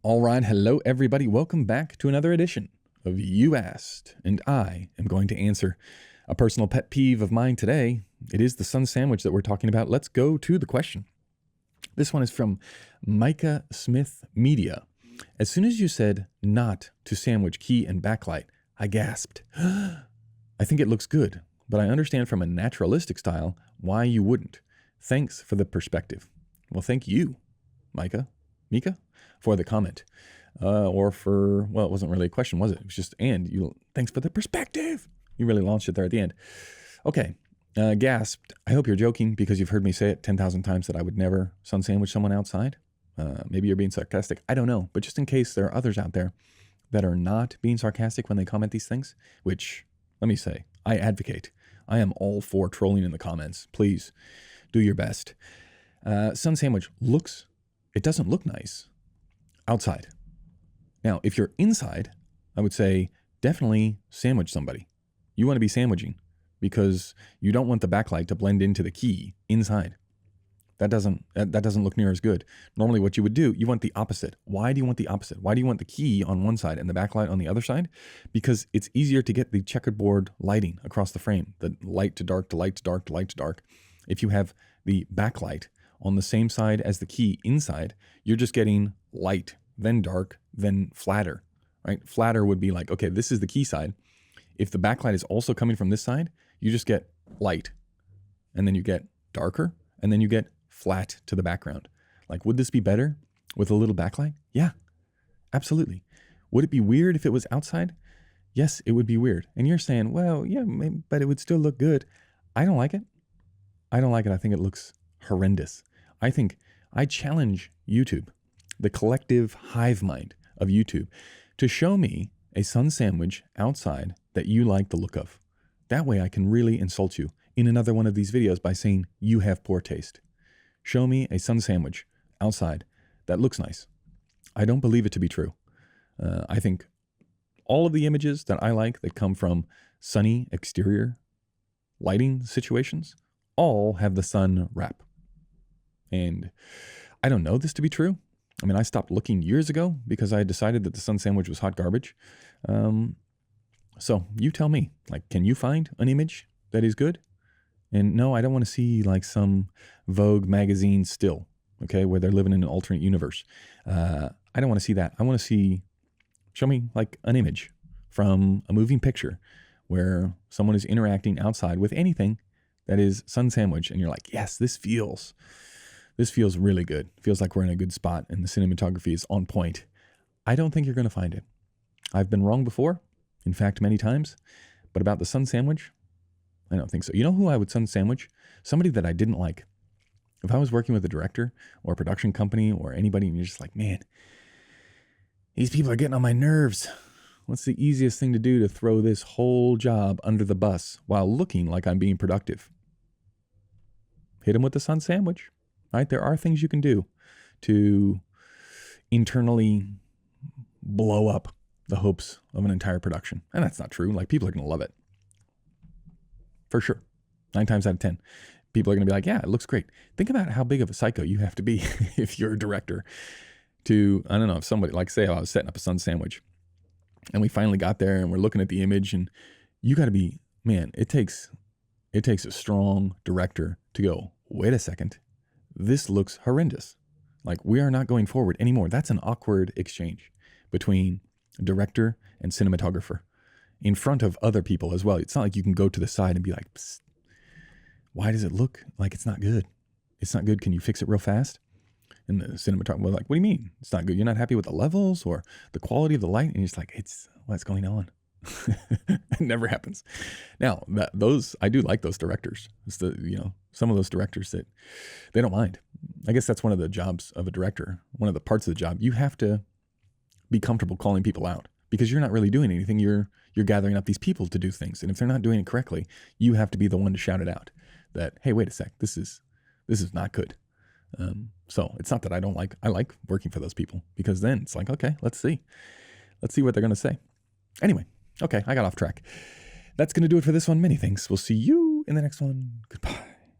All right, hello everybody. Welcome back to another edition of You Asked, and I am going to answer a personal pet peeve of mine today. It is the sun sandwich that we're talking about. Let's go to the question. This one is from Micah Smith Media. As soon as you said not to sandwich key and backlight, I gasped. I think it looks good, but I understand from a naturalistic style why you wouldn't. Thanks for the perspective. Well, thank you, Mika, for the comment. Or for, well, it wasn't really a question, was it? It was just, thanks for the perspective. You really launched it there at the end. Okay, gasped. I hope you're joking because you've heard me say it 10,000 times that I would never sun sandwich someone outside. Maybe you're being sarcastic. I don't know. But just in case there are others out there that are not being sarcastic when they comment these things, which, let me say, I advocate. I am all for trolling in the comments. Please do your best. Sun sandwich it doesn't look nice outside. Now, if you're inside, I would say definitely sandwich somebody. You want to be sandwiching because you don't want the backlight to blend into the key inside. That doesn't look near as good. Normally what you would do, you want the opposite. Why do you want the opposite? Why do you want the key on one side and the backlight on the other side? Because it's easier to get the checkerboard lighting across the frame, the light to dark to light to dark to light to dark. If you have the backlight on the same side as the key inside, you're just getting light, then dark, then flatter, right? Flatter would be like, okay, this is the key side. If the backlight is also coming from this side, you just get light, and then you get darker, and then you get flat to the background. Like, would this be better with a little backlight? Yeah, absolutely. Would it be weird if it was outside? Yes, it would be weird. And you're saying, well, yeah, maybe, but it would still look good. I don't like it. I think it looks horrendous. I challenge YouTube, the collective hive mind of YouTube, to show me a sun sandwich outside that you like the look of. That way I can really insult you in another one of these videos by saying you have poor taste. Show me a sun sandwich outside that looks nice. I don't believe it to be true. I think all of the images that I like that come from sunny exterior lighting situations all have the sun wrap. And I don't know this to be true. I mean, I stopped looking years ago because I decided that the sun sandwich was hot garbage. So you tell me, like, can you find an image that is good? And no, I don't want to see like some Vogue magazine still, okay, where they're living in an alternate universe. I don't want to see that. I want to show me like an image from a moving picture where someone is interacting outside with anything that is sun sandwich. And you're like, yes, this feels really good. Feels like we're in a good spot and the cinematography is on point. I don't think you're going to find it. I've been wrong before. In fact, many times. But about the sun sandwich, I don't think so. You know who I would sun sandwich? Somebody that I didn't like. If I was working with a director or a production company or anybody and you're just like, man, these people are getting on my nerves. What's the easiest thing to do to throw this whole job under the bus while looking like I'm being productive? Hit them with the sun sandwich. Right? There are things you can do to internally blow up the hopes of an entire production. And that's not true. Like, people are going to love it. For sure. 9 times out of 10. People are going to be like, yeah, it looks great. Think about how big of a psycho you have to be if you're a director to, I don't know, if somebody, like say I was setting up a sun sandwich and we finally got there and we're looking at the image and you got to be, man, it takes a strong director to go, wait a second. This looks horrendous. Like, we are not going forward anymore. That's an awkward exchange between director and cinematographer in front of other people as well. It's not like you can go to the side and be like, psst, why does it look like it's not good? It's not good. Can you fix it real fast? And the cinematographer was like, what do you mean? It's not good. You're not happy with the levels or the quality of the light? And you're just like, what's going on? It never happens. Now, I do like those directors. It's some of those directors that they don't mind. I guess that's one of the jobs of a director. One of the parts of the job, you have to be comfortable calling people out because you're not really doing anything. You're gathering up these people to do things. And if they're not doing it correctly, you have to be the one to shout it out that, hey, wait a sec, this is not good. So it's not that I like working for those people because then it's like, okay, let's see what they're going to say. Anyway. Okay, I got off track. That's going to do it for this one. Many thanks. We'll see you in the next one. Goodbye.